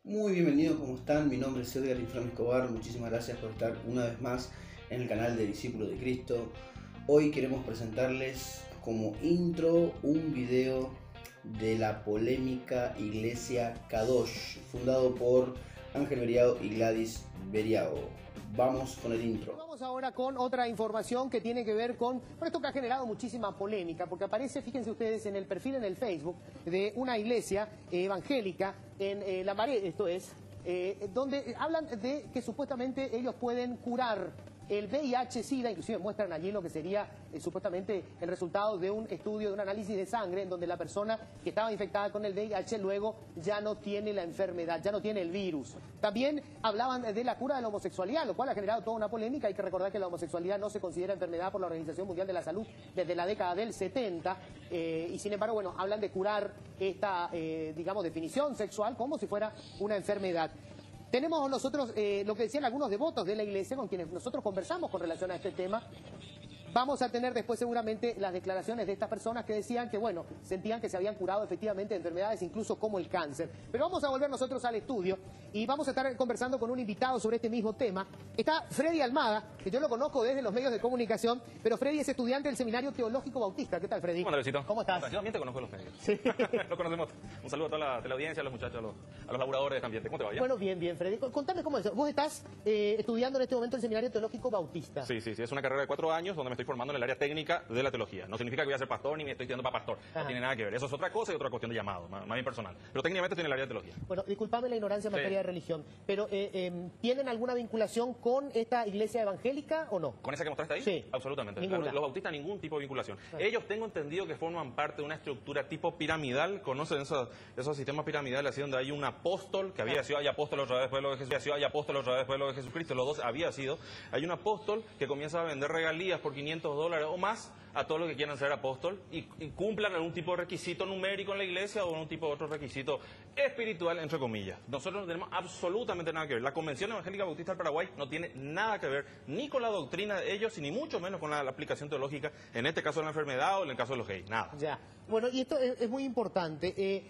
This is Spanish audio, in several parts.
Muy bienvenidos, ¿cómo están? Mi nombre es Edgar Inflam Escobar, muchísimas gracias por estar una vez más en el canal de Discípulos de Cristo. Hoy queremos presentarles como intro un video de la polémica Iglesia Kadosh, fundado por Ángel Beriago y Gladys Beriago. Vamos con el intro. Vamos ahora con otra información que tiene que ver con esto que ha generado muchísima polémica, porque aparece, fíjense ustedes, en el perfil en el Facebook de una iglesia evangélica en Lambaré, esto es, donde hablan de que supuestamente ellos pueden curar el VIH-Sida, inclusive muestran allí lo que sería supuestamente el resultado de un estudio, de un análisis de sangre, en donde la persona que estaba infectada con el VIH luego ya no tiene la enfermedad, ya no tiene el virus. También hablaban de la cura de la homosexualidad, lo cual ha generado toda una polémica. Hay que recordar que la homosexualidad no se considera enfermedad por la Organización Mundial de la Salud desde la década del 70, y sin embargo, bueno, hablan de curar esta, digamos, definición sexual como si fuera una enfermedad. Tenemos nosotros lo que decían algunos devotos de la iglesia con quienes nosotros conversamos con relación a este tema. Vamos a tener después seguramente las declaraciones de estas personas que decían que, bueno, sentían que se habían curado efectivamente de enfermedades, incluso como el cáncer. Pero vamos a volver nosotros al estudio y vamos a estar conversando con un invitado sobre este mismo tema. Está Freddy Almada, que yo lo conozco desde los medios de comunicación, pero Freddy es estudiante del Seminario Teológico Bautista. ¿Qué tal, Freddy? ¿Cómo andas, Luisito? ¿Cómo estás? Yo también te conozco en los medios. Sí. Lo conocemos. Un saludo a toda la teleaudiencia, a los muchachos, a los laburadores de este ambiente. ¿Cómo te va? ¿Bien? Bueno, bien, Freddy. Contame cómo es eso. Vos estás estudiando en este momento el Seminario Teológico Bautista. Sí. Es una carrera de 4 años donde me estoy formando en el área técnica de la teología. No significa que voy a ser pastor ni me estoy estudiando para pastor. No tiene nada que ver. Eso es otra cosa y otra cuestión de llamado, más bien personal. Pero técnicamente estoy en el área de teología. Bueno, disculpame la ignorancia en materia de religión, pero ¿tienen alguna vinculación con esta iglesia evangélica o no? ¿Con esa que mostraste ahí? Sí. Absolutamente. Ninguna. Los bautistas ningún tipo de vinculación. Ellos tengo entendido que forman parte de una estructura tipo piramidal. ¿Conocen esos sistemas piramidales así donde hay un apóstol que había sido, hay apóstol otra vez después de lo de Jesús, hay apóstol otra vez después de lo de Jesucristo, los dos había sido. Hay un apóstol que comienza a vender regalías por $500 o más a todos los que quieran ser apóstol y cumplan algún tipo de requisito numérico en la iglesia o algún tipo de otro requisito espiritual, entre comillas. Nosotros no tenemos absolutamente nada que ver. La Convención Evangélica Bautista del Paraguay no tiene nada que ver ni con la doctrina de ellos, ni mucho menos con la aplicación teológica, en este caso de la enfermedad o en el caso de los gays. Nada. Ya. Bueno, y esto es muy importante,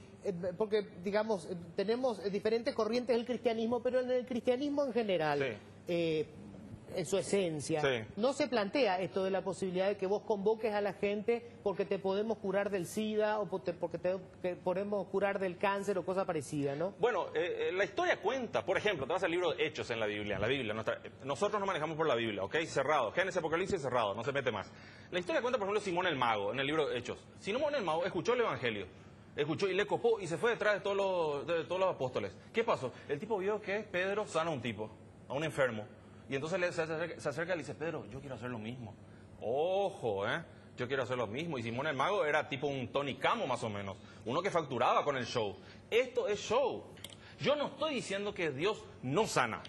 porque, digamos, tenemos diferentes corrientes del cristianismo, pero en el cristianismo en general, en su esencia, no se plantea esto de la posibilidad de que vos convoques a la gente porque te podemos curar del SIDA o porque te podemos curar del cáncer o cosa parecida, ¿no? Bueno, la historia cuenta, por ejemplo, te vas al libro de Hechos en la Biblia. Nosotros nos manejamos por la Biblia, ¿ok? Cerrado. Génesis, Apocalipsis, cerrado, no se mete más. La historia cuenta, por ejemplo, Simón el Mago en el libro de Hechos. Simón el Mago escuchó el Evangelio. Escuchó y le copó y se fue detrás de todos los apóstoles. ¿Qué pasó? El tipo vio que Pedro sana a un tipo, a un enfermo. Y entonces se acerca y le dice, Pedro, yo quiero hacer lo mismo. Ojo, yo quiero hacer lo mismo. Y Simón el Mago era tipo un Tony Camo más o menos. Uno que facturaba con el show. Esto es show. Yo no estoy diciendo que Dios no sana.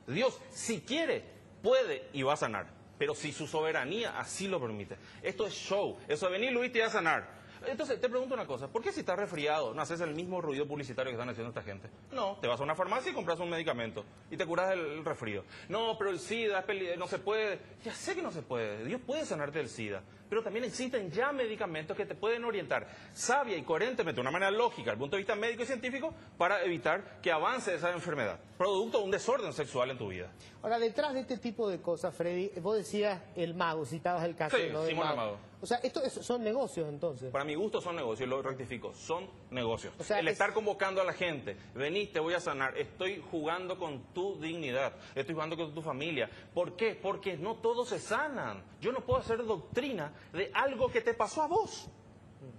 Dios, si quiere, puede y va a sanar. Pero si su soberanía así lo permite. Esto es show. Eso de venir, Luis, te va a sanar. Entonces, te pregunto una cosa, ¿por qué si estás resfriado no haces el mismo ruido publicitario que están haciendo esta gente? No, te vas a una farmacia y compras un medicamento y te curas el resfrío. No, pero el SIDA no se puede. Ya sé que no se puede, Dios puede sanarte del SIDA, pero también existen ya medicamentos que te pueden orientar sabia y coherentemente, de una manera lógica, desde el punto de vista médico y científico, para evitar que avance esa enfermedad, producto de un desorden sexual en tu vida. Ahora, detrás de este tipo de cosas, Freddy, vos decías el mago, citabas el caso, Sí, ¿no? Simón el Mago. O sea, son negocios entonces. Para mi gusto son negocios, lo rectifico, son negocios. O sea, estar convocando a la gente, vení, te voy a sanar, estoy jugando con tu dignidad, estoy jugando con tu familia. ¿Por qué? Porque no todos se sanan. Yo no puedo hacer doctrina de algo que te pasó a vos.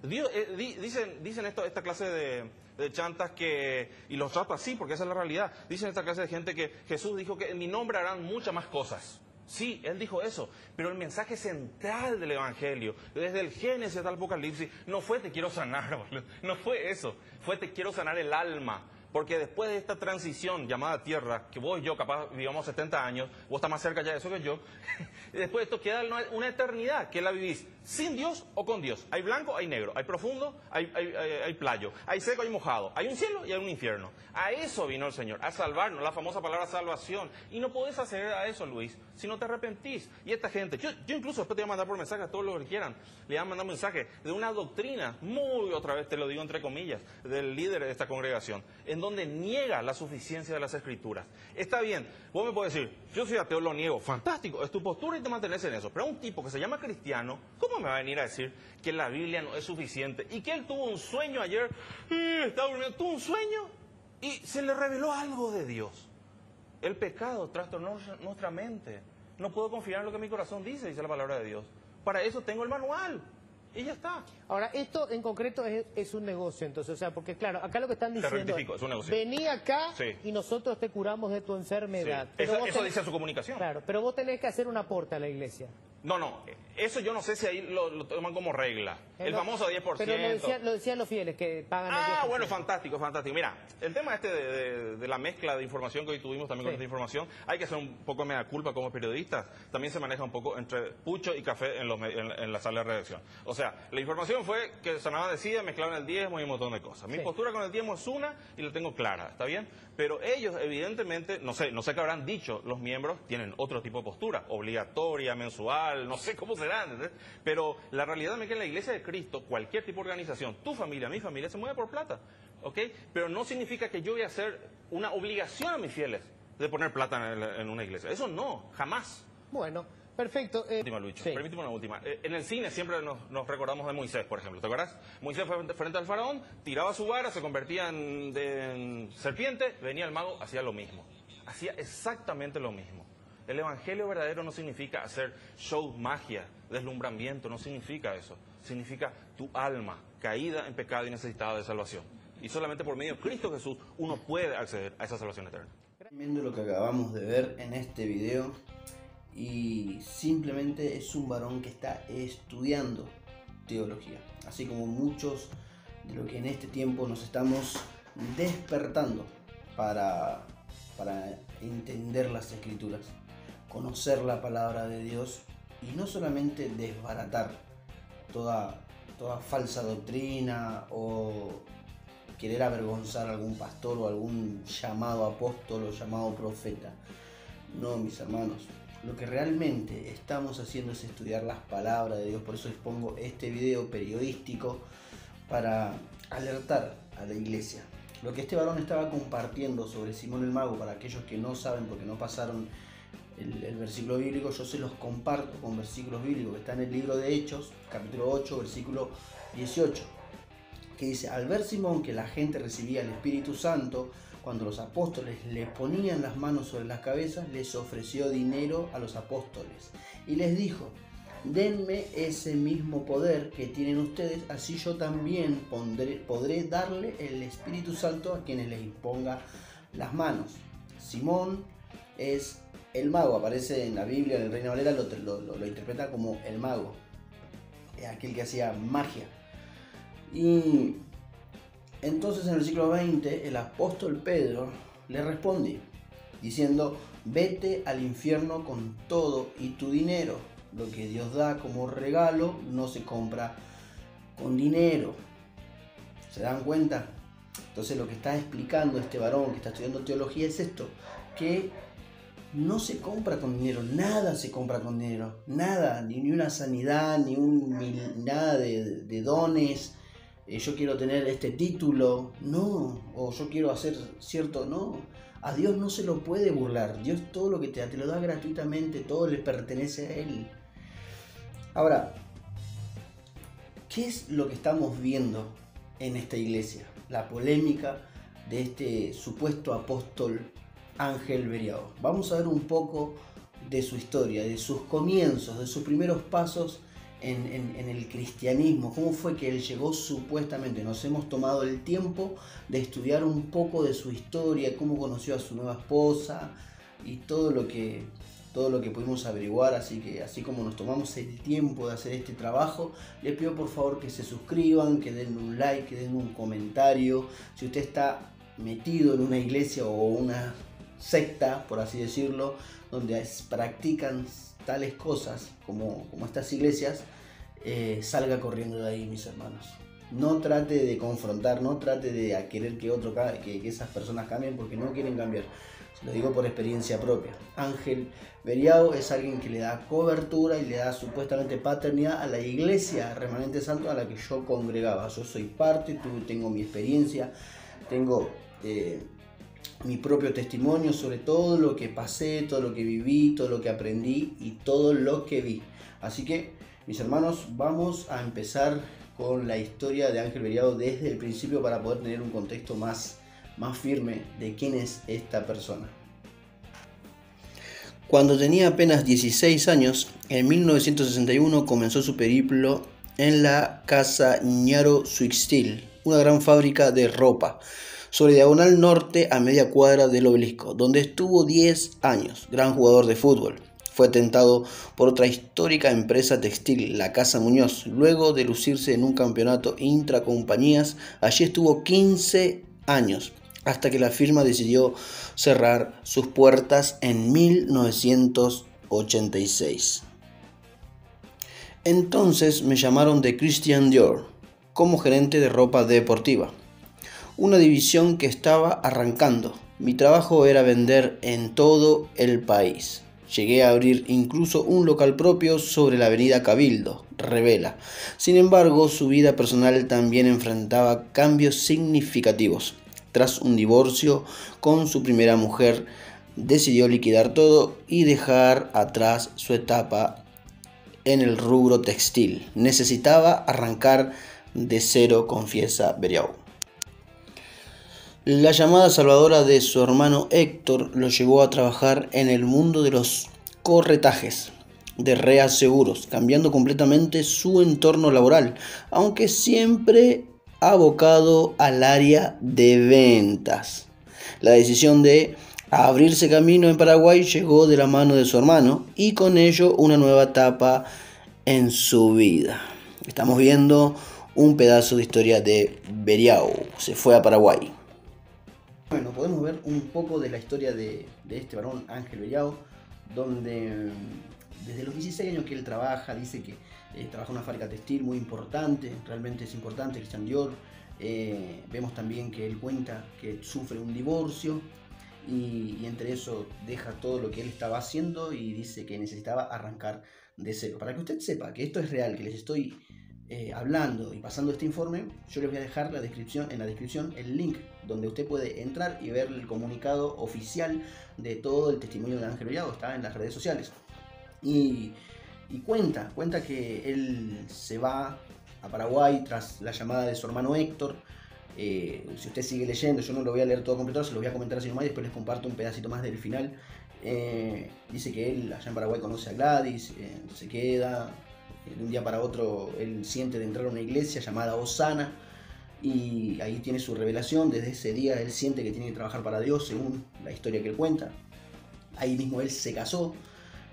Dios, dicen esta clase de chantas y los trato así porque esa es la realidad. Dicen esta clase de gente que Jesús dijo que en mi nombre harán muchas más cosas. Sí, él dijo eso, pero el mensaje central del Evangelio, desde el Génesis hasta el Apocalipsis, no fue te quiero sanar, boludo. No fue eso, fue te quiero sanar el alma. Porque después de esta transición llamada tierra, que vos y yo capaz vivamos 70 años, vos estás más cerca ya de eso que yo, y después de esto queda una eternidad, que la vivís sin Dios o con Dios. Hay blanco, hay negro, hay profundo, hay playo, hay seco, hay mojado, hay un cielo y hay un infierno. A eso vino el Señor, a salvarnos, la famosa palabra salvación. Y no podés acceder a eso, Luis, si no te arrepentís. Y esta gente, yo incluso después te voy a mandar por mensaje a todos los que quieran, le voy a mandar un mensaje de una doctrina, muy otra vez te lo digo entre comillas, del líder de esta congregación, en donde niega la suficiencia de las Escrituras. Está bien, vos me podés decir, yo soy ateo, lo niego, fantástico, es tu postura y te mantenés en eso. Pero un tipo que se llama cristiano, ¿cómo me va a venir a decir que la Biblia no es suficiente? Y que él tuvo un sueño ayer, estaba durmiendo, tuvo un sueño y se le reveló algo de Dios. El pecado trastornó nuestra mente. No puedo confiar en lo que mi corazón dice la palabra de Dios. Para eso tengo el manual. Y ya está. Ahora, esto en concreto es un negocio, entonces, o sea, porque claro, acá lo que están diciendo rectifico, es un negocio. Vení acá Sí. y nosotros te curamos de tu enfermedad. Sí. Pero Eso dice su comunicación. Claro, pero vos tenés que hacer un aporte a la iglesia. No, eso yo no sé si ahí lo toman como regla. El famoso 10%. Pero lo decían los fieles que pagan el 10%. Bueno, fantástico, fantástico. Mira, el tema de la mezcla de información que hoy tuvimos también con esta información, hay que hacer un poco mea culpa como periodistas. También se maneja un poco entre pucho y café en la sala de redacción. O sea, la información fue que Sanabria decía, mezclaron el diezmo y un montón de cosas. Mi postura con el diezmo es una y la tengo clara, ¿está bien? Pero ellos, evidentemente, no sé qué habrán dicho, los miembros tienen otro tipo de postura, obligatoria, mensual, no sé cómo será, ¿entendés? Pero la realidad es que en la Iglesia de Cristo, cualquier tipo de organización, tu familia, mi familia, se mueve por plata, ¿ok? Pero no significa que yo voy a hacer una obligación a mis fieles de poner plata en una iglesia. Eso no, jamás. Bueno, perfecto. Última, Lucho. Sí. Permíteme una última. En el cine siempre nos recordamos de Moisés, por ejemplo. ¿Te acuerdas? Moisés fue frente al faraón, tiraba su vara, se convertía en serpiente, venía el mago, hacía lo mismo. Hacía exactamente lo mismo. El evangelio verdadero no significa hacer show, magia, deslumbramiento, no significa eso. Significa tu alma caída en pecado y necesitada de salvación. Y solamente por medio de Cristo Jesús uno puede acceder a esa salvación eterna. Viendo lo que acabamos de ver en este video, y simplemente es un varón que está estudiando teología, así como muchos de lo que en este tiempo nos estamos despertando para entender las Escrituras, conocer la palabra de Dios y no solamente desbaratar toda falsa doctrina o querer avergonzar a algún pastor o algún llamado apóstol o llamado profeta. No, mis hermanos, lo que realmente estamos haciendo es estudiar las palabras de Dios. Por eso expongo este video periodístico para alertar a la iglesia. Lo que este varón estaba compartiendo sobre Simón el Mago, para aquellos que no saben porque no pasaron el versículo bíblico, yo se los comparto con versículos bíblicos que están en el libro de Hechos, capítulo 8, versículo 18, que dice: al ver Simón que la gente recibía el Espíritu Santo, cuando los apóstoles le ponían las manos sobre las cabezas, les ofreció dinero a los apóstoles y les dijo: denme ese mismo poder que tienen ustedes, así yo también podré darle el Espíritu Santo a quienes les imponga las manos. Simón es el mago, aparece en la Biblia, en el Reina Valera lo interpreta como el mago, aquel que hacía magia. Y entonces en el versículo 20 el apóstol Pedro le responde diciendo: vete al infierno con todo y tu dinero. Lo que Dios da como regalo no se compra con dinero. ¿Se dan cuenta? Entonces lo que está explicando este varón que está estudiando teología es esto, que no se compra con dinero, nada se compra con dinero, nada, ni una sanidad, nada de dones. Yo quiero tener este título, no, o yo quiero hacer cierto, no. A Dios no se lo puede burlar. Dios todo lo que te lo da gratuitamente, todo le pertenece a Él. Ahora, ¿qué es lo que estamos viendo en esta iglesia? La polémica de este supuesto apóstol Ángel Beriago. Vamos a ver un poco de su historia, de sus comienzos, de sus primeros pasos en el cristianismo, cómo fue que él llegó supuestamente. Nos hemos tomado el tiempo de estudiar un poco de su historia, cómo conoció a su nueva esposa y todo lo que pudimos averiguar. Así que así como nos tomamos el tiempo de hacer este trabajo, les pido por favor que se suscriban, que den un like, que den un comentario. Si usted está metido en una iglesia o una secta, por así decirlo, donde practican tales cosas como estas iglesias, salga corriendo de ahí, mis hermanos. No trate de confrontar, no trate de querer que esas personas cambien, porque no quieren cambiar. Se lo digo por experiencia propia. Ángel Beriao es alguien que le da cobertura y le da supuestamente paternidad a la iglesia Remanente Santo a la que yo congregaba. Yo soy parte, tengo mi experiencia, tengo mi propio testimonio sobre todo lo que pasé, todo lo que viví, todo lo que aprendí y todo lo que vi. Así que, mis hermanos, vamos a empezar con la historia de Ángel Beriao desde el principio para poder tener un contexto más firme de quién es esta persona. Cuando tenía apenas 16 años, en 1961 comenzó su periplo en la Casa Ñaro Suixtil, una gran fábrica de ropa, sobre Diagonal Norte a media cuadra del Obelisco, donde estuvo 10 años, gran jugador de fútbol. Fue tentado por otra histórica empresa textil, la Casa Muñoz. Luego de lucirse en un campeonato intracompañías, allí estuvo 15 años, hasta que la firma decidió cerrar sus puertas en 1986. Entonces me llamaron de Christian Dior como gerente de ropa deportiva, una división que estaba arrancando. Mi trabajo era vender en todo el país. Llegué a abrir incluso un local propio sobre la avenida Cabildo, Revela. Sin embargo, su vida personal también enfrentaba cambios significativos. Tras un divorcio con su primera mujer, decidió liquidar todo y dejar atrás su etapa en el rubro textil. Necesitaba arrancar de cero, confiesa Beriao. La llamada salvadora de su hermano Héctor lo llevó a trabajar en el mundo de los corretajes de reaseguros, cambiando completamente su entorno laboral, aunque siempre abocado al área de ventas. La decisión de abrirse camino en Paraguay llegó de la mano de su hermano y con ello una nueva etapa en su vida. Estamos viendo un pedazo de historia de Beriao. Se fue a Paraguay. Bueno, podemos ver un poco de la historia de este varón, Ángel Beriao, donde desde los 16 años que él trabaja, dice que trabaja en una fábrica textil muy importante, realmente es importante, Christian Dior. Vemos también que él cuenta que sufre un divorcio y entre eso deja todo lo que él estaba haciendo y dice que necesitaba arrancar de cero. Para que usted sepa que esto es real, que les estoy hablando y pasando este informe, yo les voy a dejar en la descripción el link donde usted puede entrar y ver el comunicado oficial de todo el testimonio de Ángel Beriao. Está en las redes sociales y cuenta que él se va a Paraguay tras la llamada de su hermano Héctor. Si usted sigue leyendo, yo no lo voy a leer todo completo, se lo voy a comentar así nomás y después les comparto un pedacito más del final. Dice que él allá en Paraguay conoce a Gladys, se queda. De un día para otro él siente de entrar a una iglesia llamada Osana y ahí tiene su revelación. Desde ese día él siente que tiene que trabajar para Dios según la historia que él cuenta. Ahí mismo él se casó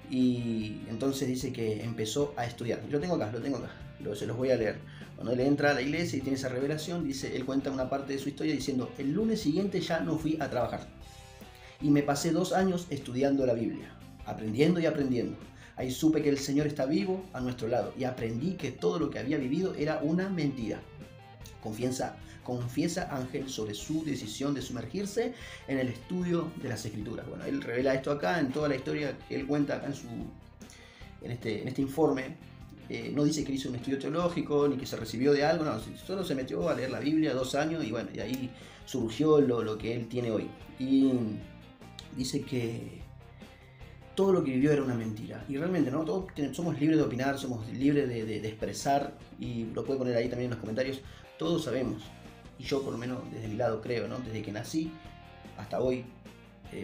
y entonces dice que empezó a estudiar. Lo tengo acá, se los voy a leer. Cuando él entra a la iglesia y tiene esa revelación, dice, él cuenta una parte de su historia diciendo: el lunes siguiente ya no fui a trabajar y me pasé 2 años estudiando la Biblia, aprendiendo y aprendiendo. Ahí supe que el Señor está vivo a nuestro lado y aprendí que todo lo que había vivido era una mentira. Confiesa Ángel sobre su decisión de sumergirse en el estudio de las Escrituras. Bueno, él revela esto acá en toda la historia que él cuenta acá en este informe. No dice que hizo un estudio teológico ni que se recibió de algo, no, solo se metió a leer la Biblia 2 años y bueno, y ahí surgió lo que él tiene hoy. Y dice que todo lo que vivió era una mentira. Y realmente, ¿no? Todos somos libres de opinar, somos libres de expresar, y lo puede poner ahí también en los comentarios. Todos sabemos, y yo por lo menos desde mi lado creo, ¿no? Desde que nací hasta hoy,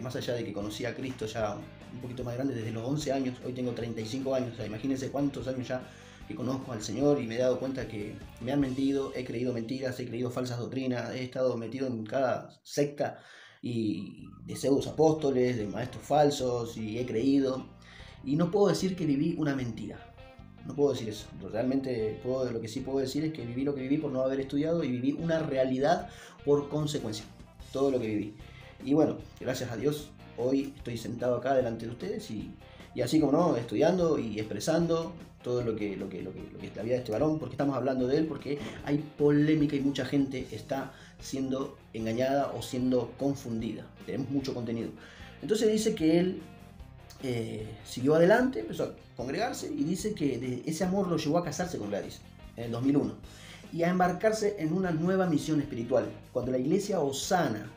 más allá de que conocí a Cristo ya un poquito más grande, desde los 11 años, hoy tengo 35 años, o sea, imagínense cuántos años ya que conozco al Señor y me he dado cuenta que me han mentido, he creído mentiras, he creído falsas doctrinas, he estado metido en cada secta y de pseudos apóstoles, de maestros falsos, y he creído, y no puedo decir que viví una mentira, no puedo decir eso. Realmente lo que sí puedo decir es que viví lo que viví por no haber estudiado y viví una realidad por consecuencia, todo lo que viví. Y bueno, gracias a Dios hoy estoy sentado acá delante de ustedes y Y así como no, estudiando y expresando todo lo que la vida de este varón. ¿Por qué estamos hablando de él? Porque hay polémica y mucha gente está siendo engañada o siendo confundida. Tenemos mucho contenido. Entonces dice que él siguió adelante, empezó a congregarse y dice que ese amor lo llevó a casarse con Gladys en el 2001 y a embarcarse en una nueva misión espiritual. Cuando la iglesia Osana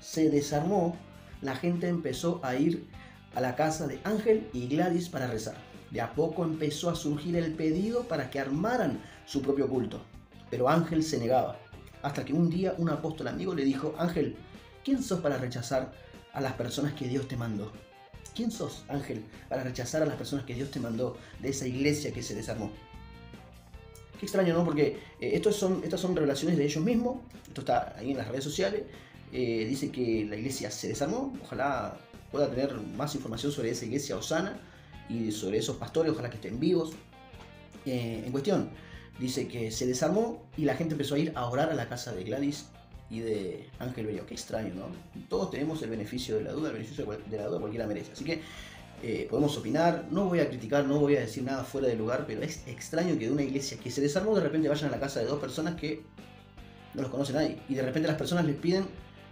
se desarmó, la gente empezó a ir a la casa de Ángel y Gladys para rezar. De a poco empezó a surgir el pedido para que armaran su propio culto, pero Ángel se negaba, hasta que un día un apóstol amigo le dijo: Ángel, ¿quién sos para rechazar a las personas que Dios te mandó? ¿Quién sos, Ángel, para rechazar a las personas que Dios te mandó de esa iglesia que se desarmó? Qué extraño, ¿no? Porque estas son revelaciones de ellos mismos. Esto está ahí en las redes sociales. Dice que la iglesia se desarmó. Ojalá pueda tener más información sobre esa iglesia Osana y sobre esos pastores. Ojalá que estén vivos. En cuestión, dice que se desarmó y la gente empezó a ir a orar a la casa de Gladys y de Ángel Bello. Qué extraño, ¿no? Todos tenemos el beneficio de la duda. El beneficio de la duda cualquiera merece. Así que podemos opinar, no voy a criticar, no voy a decir nada fuera de lugar, pero es extraño que de una iglesia que se desarmó de repente vayan a la casa de dos personas que no los conoce nadie, y de repente las personas les piden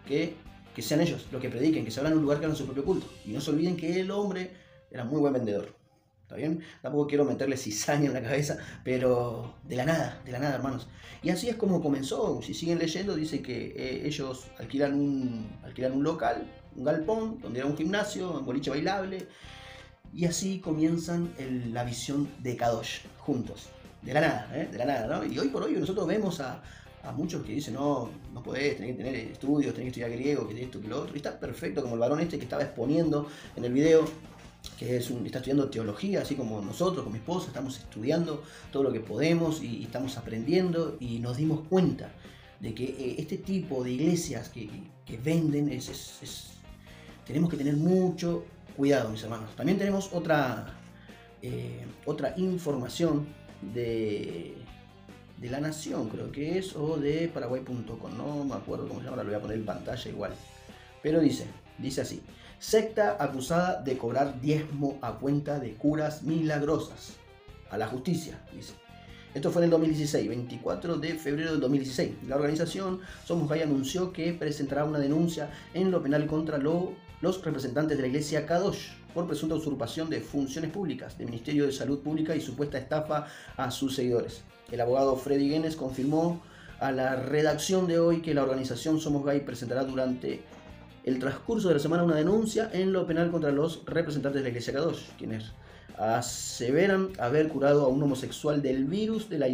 que sean ellos los que prediquen, que se abran un lugar que hagan su propio culto, y no se olviden que el hombre era muy buen vendedor. ¿Está bien? Tampoco quiero meterle cizaña en la cabeza, pero de la nada, hermanos. Y así es como comenzó. Si siguen leyendo, dice que ellos alquilan un local, un galpón, donde era un gimnasio, un boliche bailable. Y así comienzan la visión de Kadosh, juntos. De la nada, ¿no? Y hoy por hoy nosotros vemos a muchos que dicen: no podés, tenés que tener estudios, tenés que estudiar griego, que esto, que lo otro. Y está perfecto, como el varón este que estaba exponiendo en el video, que está estudiando teología, así como nosotros, con mi esposa, estamos estudiando todo lo que podemos y estamos aprendiendo, y nos dimos cuenta de que este tipo de iglesias que venden, tenemos que tener mucho cuidado, mis hermanos. También tenemos otra información de La Nación, creo que es, o de Paraguay.com, no me acuerdo cómo se llama, ahora lo voy a poner en pantalla igual. Pero dice así: secta acusada de cobrar diezmo a cuenta de curas milagrosas. A la justicia, dice. Esto fue en el 2016, 24 de febrero del 2016. La organización Somos Gay anunció que presentará una denuncia en lo penal contra los representantes de la iglesia Kadosh por presunta usurpación de funciones públicas, del Ministerio de Salud Pública y supuesta estafa a sus seguidores. El abogado Freddy Guenes confirmó a la redacción de hoy que la organización Somos Gay presentará durante el transcurso de la semana una denuncia en lo penal contra los representantes de la iglesia Kadosh, quienes aseveran haber curado a un homosexual del virus de la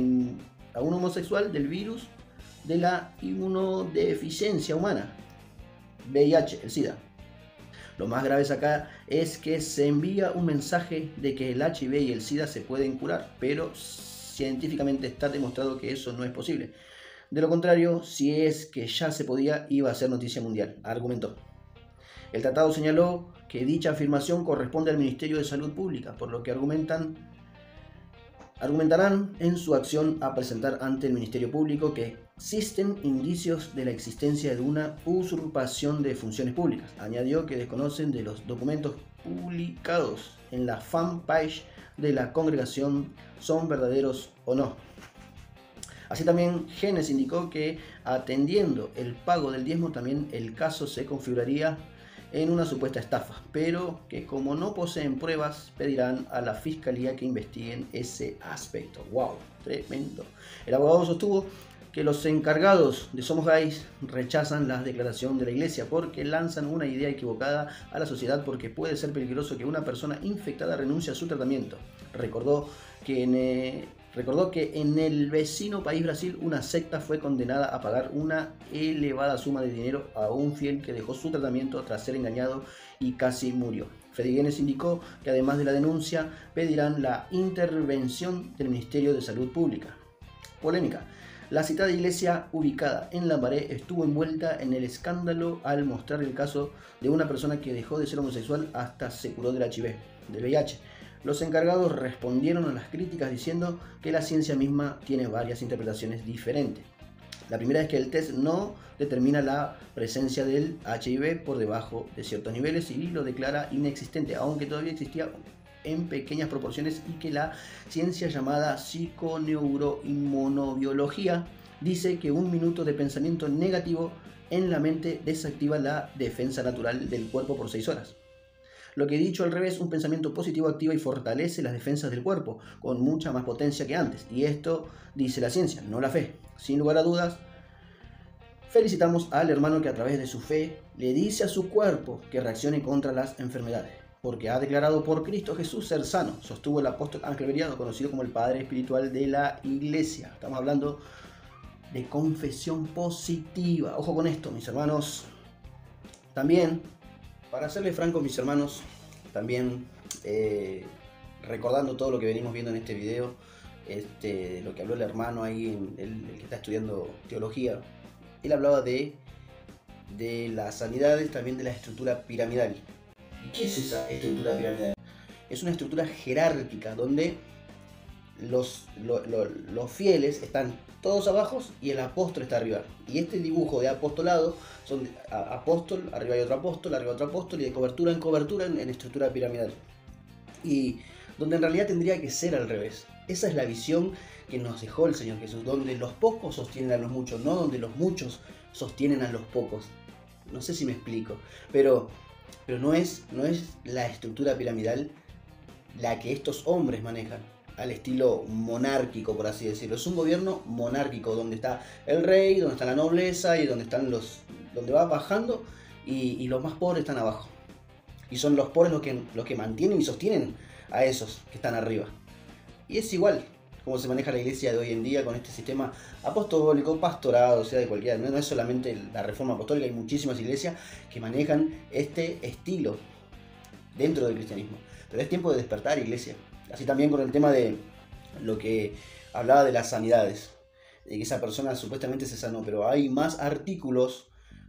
inmunodeficiencia humana, VIH, el SIDA. Lo más grave acá es que se envía un mensaje de que el HIV y el SIDA se pueden curar, pero científicamente está demostrado que eso no es posible. De lo contrario, si es que ya se podía, iba a ser noticia mundial, argumentó. El tratado señaló que dicha afirmación corresponde al Ministerio de Salud Pública, por lo que argumentarán en su acción a presentar ante el Ministerio Público que existen indicios de la existencia de una usurpación de funciones públicas. Añadió que desconocen de los documentos publicados en la fanpage de la congregación son verdaderos o no. Así también Genes indicó que atendiendo el pago del diezmo también el caso se configuraría en una supuesta estafa, pero que como no poseen pruebas pedirán a la fiscalía que investiguen ese aspecto. ¡Wow! Tremendo. El abogado sostuvo que los encargados de Somos Gays rechazan la declaración de la iglesia porque lanzan una idea equivocada a la sociedad, porque puede ser peligroso que una persona infectada renuncie a su tratamiento. Recordó que en el vecino país Brasil una secta fue condenada a pagar una elevada suma de dinero a un fiel que dejó su tratamiento tras ser engañado y casi murió. Freddy Guenes indicó que además de la denuncia pedirán la intervención del Ministerio de Salud Pública. Polémica. La citada iglesia ubicada en Lambaré estuvo envuelta en el escándalo al mostrar el caso de una persona que dejó de ser homosexual hasta se curó del HIV, del VIH. Los encargados respondieron a las críticas diciendo que la ciencia misma tiene varias interpretaciones diferentes. La primera es que el test no determina la presencia del HIV por debajo de ciertos niveles y lo declara inexistente, aunque todavía existía en pequeñas proporciones y que la ciencia llamada psiconeuroinmunobiología dice que 1 minuto de pensamiento negativo en la mente desactiva la defensa natural del cuerpo por 6 horas. Lo que dicho al revés, un pensamiento positivo activa y fortalece las defensas del cuerpo con mucha más potencia que antes. Y esto dice la ciencia, no la fe. Sin lugar a dudas, felicitamos al hermano que a través de su fe le dice a su cuerpo que reaccione contra las enfermedades, porque ha declarado por Cristo Jesús ser sano, sostuvo el apóstol Ángel Veriano, conocido como el padre espiritual de la iglesia. Estamos hablando de confesión positiva. Ojo con esto, mis hermanos. También, para serles franco, mis hermanos, también recordando todo lo que venimos viendo en este video, lo que habló el hermano ahí, el que está estudiando teología, él hablaba de las sanidades, también de la estructura piramidal. ¿Y qué es esa estructura piramidal? Es una estructura jerárquica donde los fieles están todos abajo y el apóstol está arriba. Y este dibujo de apostolado son apóstol, arriba hay otro apóstol y de cobertura en cobertura en estructura piramidal. Y donde en realidad tendría que ser al revés. Esa es la visión que nos dejó el Señor Jesús, donde los pocos sostienen a los muchos, no donde los muchos sostienen a los pocos. No sé si me explico, pero no es la estructura piramidal la que estos hombres manejan al estilo monárquico, por así decirlo. Es un gobierno monárquico donde está el rey, donde está la nobleza y donde va bajando y los más pobres están abajo. Y son los pobres los que mantienen y sostienen a esos que están arriba. Y es igual como se maneja la iglesia de hoy en día con este sistema apostólico, pastorado, o sea, de cualquiera. No es solamente la reforma apostólica, hay muchísimas iglesias que manejan este estilo dentro del cristianismo. Pero es tiempo de despertar, iglesia. Así también con el tema de lo que hablaba de las sanidades, de que esa persona supuestamente se sanó, pero hay más artículos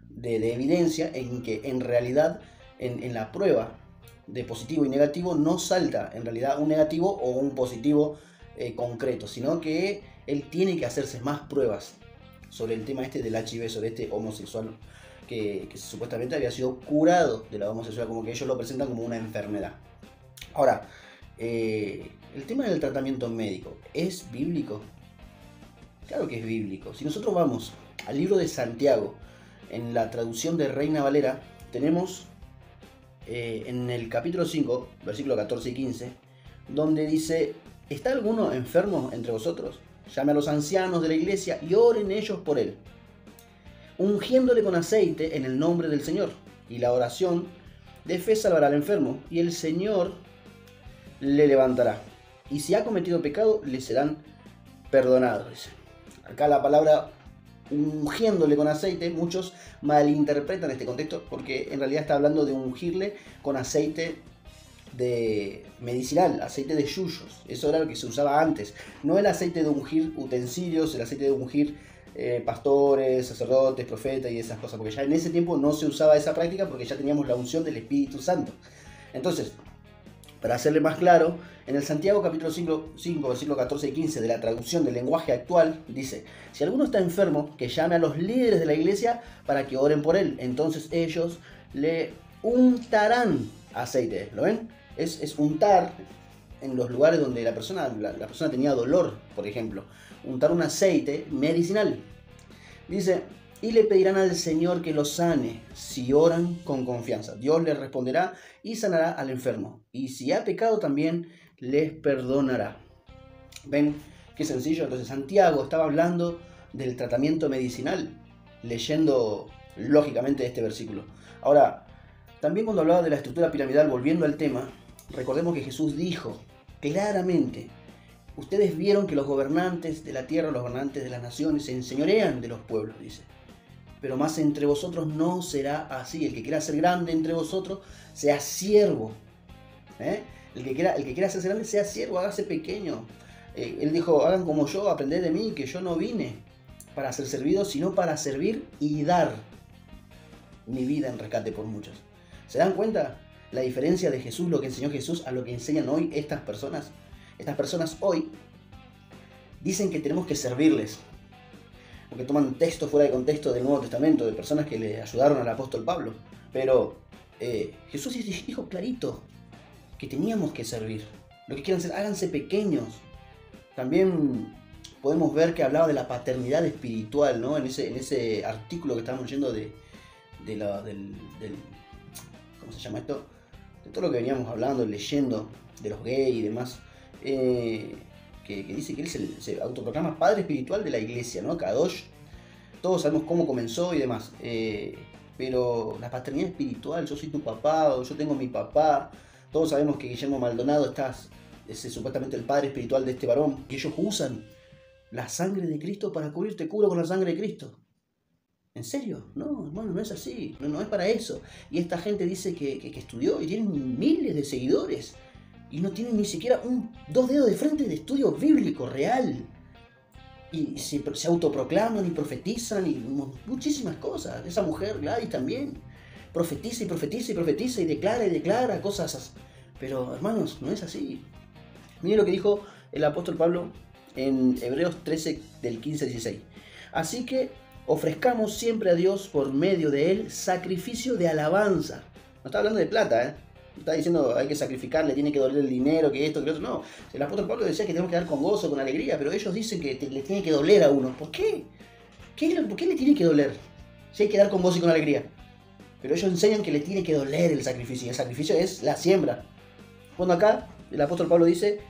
de evidencia en que en realidad en la prueba de positivo y negativo no salta en realidad un negativo o un positivo concreto, sino que él tiene que hacerse más pruebas sobre el tema del HIV, sobre este homosexual que supuestamente había sido curado de la homosexualidad, como que ellos lo presentan como una enfermedad. Ahora, el tema del tratamiento médico, ¿es bíblico? Claro que es bíblico. Si nosotros vamos al libro de Santiago, en la traducción de Reina Valera, tenemos en el capítulo 5, versículos 14 y 15, donde dice: ¿está alguno enfermo entre vosotros? Llame a los ancianos de la iglesia y oren ellos por él, ungiéndole con aceite en el nombre del Señor. Y la oración de fe salvará al enfermo, y el Señor le levantará. Y si ha cometido pecado, le serán perdonados. Dice. Acá la palabra ungiéndole con aceite, muchos malinterpretan este contexto porque en realidad está hablando de ungirle con aceite de medicinal, aceite de yuyos. Eso era lo que se usaba antes, no el aceite de ungir utensilios, el aceite de ungir pastores, sacerdotes, profetas y esas cosas, porque ya en ese tiempo no se usaba esa práctica porque ya teníamos la unción del Espíritu Santo. Entonces, para hacerle más claro, en el Santiago capítulo 5, versículos 14 y 15 de la traducción del lenguaje actual, dice: si alguno está enfermo, que llame a los líderes de la iglesia para que oren por él. Entonces ellos le untarán aceite. ¿Lo ven? Es untar en los lugares donde la persona tenía dolor, por ejemplo. Untar un aceite medicinal. Dice: y le pedirán al Señor que los sane si oran con confianza. Dios les responderá y sanará al enfermo. Y si ha pecado también, les perdonará. ¿Ven qué sencillo? Entonces Santiago estaba hablando del tratamiento medicinal, leyendo lógicamente este versículo. Ahora, también cuando hablaba de la estructura piramidal, volviendo al tema, recordemos que Jesús dijo claramente: ustedes vieron que los gobernantes de la tierra, los gobernantes de las naciones, se enseñorean de los pueblos, dice. Pero más entre vosotros no será así. El que quiera ser grande entre vosotros, sea siervo. El que quiera hacerse grande, sea siervo, hágase pequeño. Él dijo: hagan como yo, aprended de mí, que yo no vine para ser servido, sino para servir y dar mi vida en rescate por muchos. ¿Se dan cuenta la diferencia de Jesús, lo que enseñó Jesús, a lo que enseñan hoy estas personas? Estas personas hoy dicen que tenemos que servirles, porque toman textos fuera de contexto del Nuevo Testamento, de personas que le ayudaron al apóstol Pablo. Pero Jesús dijo clarito: que teníamos que servir. Lo que quieran ser, háganse pequeños. También podemos ver que hablaba de la paternidad espiritual, ¿no? En ese artículo que estábamos leyendo del ¿cómo se llama esto? De todo lo que veníamos hablando, leyendo, de los gays y demás. Que dice que él se autoproclama padre espiritual de la iglesia, ¿no? Kadosh. Todos sabemos cómo comenzó y demás. Pero la paternidad espiritual, yo soy tu papá, o yo tengo mi papá. Todos sabemos que Guillermo Maldonado es supuestamente el padre espiritual de este varón. Que ellos usan la sangre de Cristo para cubrirte. Cubro con la sangre de Cristo. ¿En serio? No, hermano, no es así. No es para eso. Y esta gente dice que estudió y tienen miles de seguidores. Y no tienen ni siquiera dos dedos de frente de estudio bíblico real. Y se autoproclaman y profetizan y muchísimas cosas. Esa mujer, Gladys, también profetiza y profetiza y profetiza y declara cosas. Pero, hermanos, no es así. Miren lo que dijo el apóstol Pablo en Hebreos 13, del 15 al 16. Así que ofrezcamos siempre a Dios por medio de él sacrificio de alabanza. No está hablando de plata, ¿eh? No está diciendo hay que sacrificarle, tiene que doler el dinero, que esto, que lo otro. No, el apóstol Pablo decía que tenemos que dar con gozo, con alegría, pero ellos dicen que le tiene que doler a uno. ¿Por qué? ¿Por qué le tiene que doler? Si hay que dar con gozo y con alegría. Pero ellos enseñan que le tiene que doler el sacrificio, y el sacrificio es la siembra. Cuando acá el apóstol Pablo dice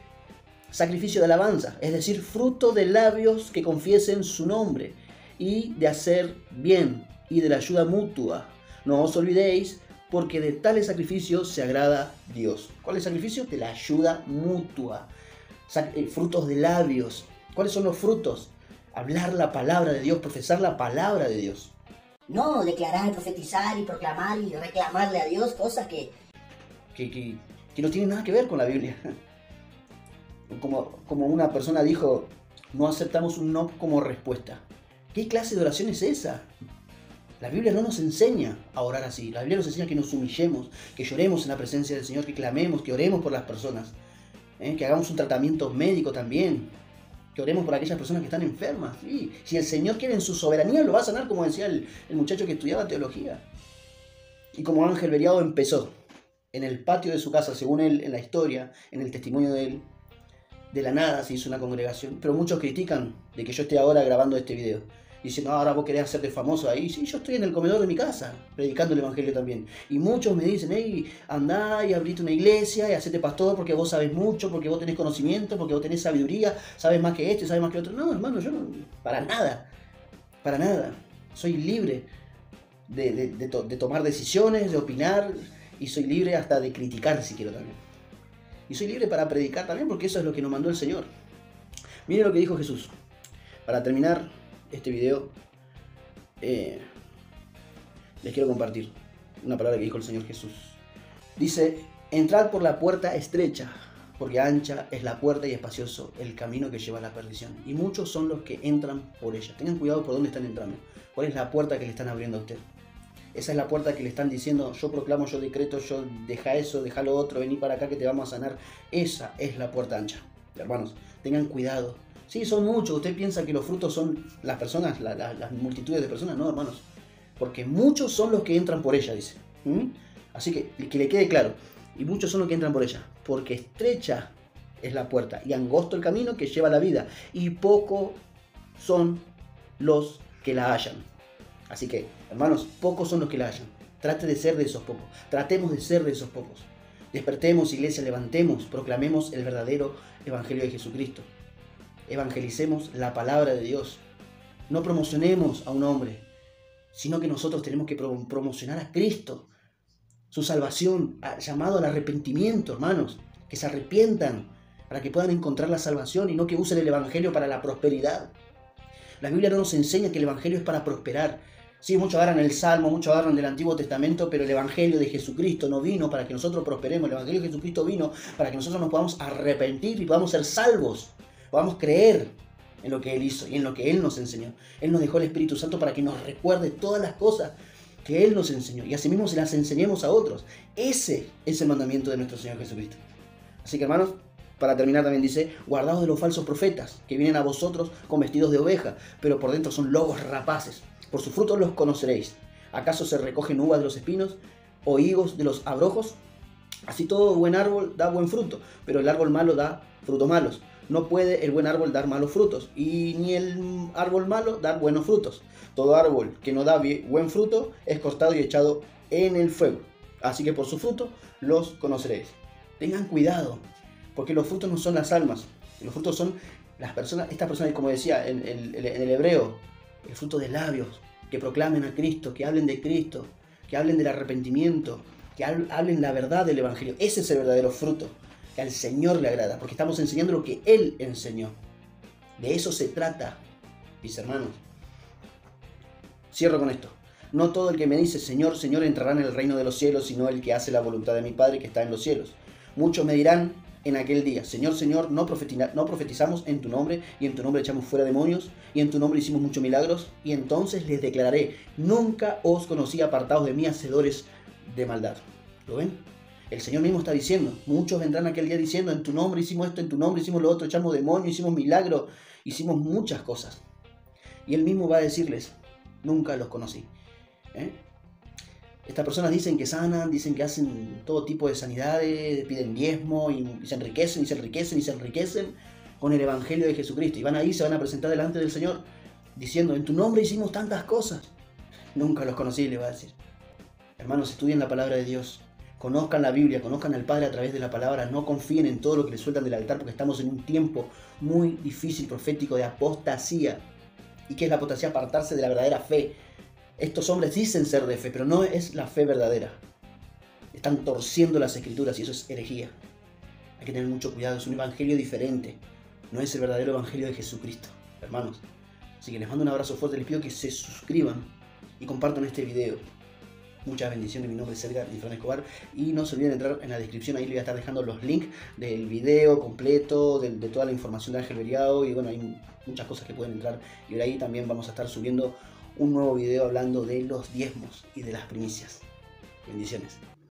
sacrificio de alabanza, es decir, fruto de labios que confiesen su nombre, y de hacer bien, y de la ayuda mutua. No os olvidéis, porque de tales sacrificios se agrada Dios. ¿Cuál es el sacrificio? De la ayuda mutua. Frutos de labios. ¿Cuáles son los frutos? Hablar la palabra de Dios, profesar la palabra de Dios. No declarar, profetizar y proclamar y reclamarle a Dios cosas que no tienen nada que ver con la Biblia. Como una persona dijo, no aceptamos un no como respuesta. ¿Qué clase de oración es esa? La Biblia no nos enseña a orar así. La Biblia nos enseña que nos humillemos, que lloremos en la presencia del Señor, que clamemos, que oremos por las personas, que hagamos un tratamiento médico también, que oremos por aquellas personas que están enfermas. Sí. Si el Señor quiere en su soberanía lo va a sanar, como decía el muchacho que estudiaba teología. Y como Ángel Beriado empezó en el patio de su casa, según él, en la historia, en el testimonio de él, de la nada se hizo una congregación. Pero muchos critican de que yo esté ahora grabando este video. Dicen, no, ahora vos querés hacerte famoso ahí. Sí, yo estoy en el comedor de mi casa, predicando el evangelio también. Y muchos me dicen, hey, andá y abrite una iglesia y hacete pastor porque vos sabés mucho, porque vos tenés conocimiento, porque vos tenés sabiduría, sabes más que este, sabes más que otro. No, hermano, yo no, para nada. Soy libre de tomar decisiones, de opinar, y soy libre hasta de criticar si quiero también. Y soy libre para predicar también, porque eso es lo que nos mandó el Señor. Miren lo que dijo Jesús. Para terminar este video, les quiero compartir una palabra que dijo el Señor Jesús. Dice, entrad por la puerta estrecha, porque ancha es la puerta y espacioso el camino que lleva a la perdición. Y muchos son los que entran por ella. Tengan cuidado por dónde están entrando. ¿Cuál es la puerta que le están abriendo a usted? Esa es la puerta que le están diciendo, yo proclamo, yo decreto, yo deja eso, deja lo otro, vení para acá que te vamos a sanar. Esa es la puerta ancha. Hermanos, tengan cuidado. Sí, son muchos. Usted piensa que los frutos son las personas, las multitudes de personas. No, hermanos. Porque muchos son los que entran por ella, dice. Así que le quede claro. Y muchos son los que entran por ella. Porque estrecha es la puerta y angosto el camino que lleva a la vida. Y pocos son los que la hallan. Así que, hermanos, pocos son los que la hallan. Trate de ser de esos pocos. Tratemos de ser de esos pocos. Despertemos, iglesia, levantemos, proclamemos el verdadero evangelio de Jesucristo. Evangelicemos la palabra de Dios. No promocionemos a un hombre, sino que nosotros tenemos que promocionar a Cristo, su salvación, llamado al arrepentimiento, hermanos, que se arrepientan para que puedan encontrar la salvación y no que usen el evangelio para la prosperidad. La Biblia no nos enseña que el evangelio es para prosperar. Sí, muchos agarran el Salmo, muchos agarran del Antiguo Testamento, pero el Evangelio de Jesucristo no vino para que nosotros prosperemos. El Evangelio de Jesucristo vino para que nosotros nos podamos arrepentir y podamos ser salvos. Podamos creer en lo que Él hizo y en lo que Él nos enseñó. Él nos dejó el Espíritu Santo para que nos recuerde todas las cosas que Él nos enseñó. Y asimismo se las enseñemos a otros. Ese es el mandamiento de nuestro Señor Jesucristo. Así que, hermanos, para terminar también dice, guardaos de los falsos profetas que vienen a vosotros con vestidos de oveja, pero por dentro son lobos rapaces. Por sus frutos los conoceréis. ¿Acaso se recogen uvas de los espinos o higos de los abrojos? Así todo buen árbol da buen fruto, pero el árbol malo da frutos malos. No puede el buen árbol dar malos frutos, y ni el árbol malo dar buenos frutos. Todo árbol que no da buen fruto es cortado y echado en el fuego. Así que por su fruto los conoceréis. Tengan cuidado, porque los frutos no son las almas. Los frutos son las personas, estas personas, como decía en el hebreo, el fruto de labios, que proclamen a Cristo, que hablen de Cristo, que hablen del arrepentimiento, que hablen la verdad del Evangelio. Ese es el verdadero fruto que al Señor le agrada, porque estamos enseñando lo que Él enseñó. De eso se trata, mis hermanos. Cierro con esto. No todo el que me dice Señor, Señor entrará en el reino de los cielos, sino el que hace la voluntad de mi Padre que está en los cielos. Muchos me dirán en aquel día, Señor, Señor, no profetizamos en tu nombre, y en tu nombre echamos fuera demonios, y en tu nombre hicimos muchos milagros, y entonces les declararé, nunca os conocí, apartados de mí, hacedores de maldad. ¿Lo ven? El Señor mismo está diciendo, muchos vendrán aquel día diciendo, en tu nombre hicimos esto, en tu nombre hicimos lo otro, echamos demonios, hicimos milagros, hicimos muchas cosas. Y Él mismo va a decirles, nunca los conocí. Estas personas dicen que sanan, dicen que hacen todo tipo de sanidades, piden diezmo y se enriquecen y se enriquecen y se enriquecen con el Evangelio de Jesucristo. Y van ahí, se van a presentar delante del Señor diciendo, en tu nombre hicimos tantas cosas. Nunca los conocí, le va a decir. Hermanos, estudien la palabra de Dios. Conozcan la Biblia, conozcan al Padre a través de la palabra. No confíen en todo lo que les sueltan del altar, porque estamos en un tiempo muy difícil, profético, de apostasía. ¿Y qué es la apostasía? Apartarse de la verdadera fe. Estos hombres dicen ser de fe, pero no es la fe verdadera. Están torciendo las escrituras y eso es herejía. Hay que tener mucho cuidado, es un evangelio diferente. No es el verdadero evangelio de Jesucristo, hermanos. Así que les mando un abrazo fuerte, les pido que se suscriban y compartan este video. Muchas bendiciones, mi nombre es Edgar Infran Escobar y no se olviden de entrar en la descripción, ahí les voy a estar dejando los links del video completo, de toda la información de Ángel Beriao, y bueno, hay muchas cosas que pueden entrar y por ahí también vamos a estar subiendo un nuevo video hablando de los diezmos y de las primicias. Bendiciones.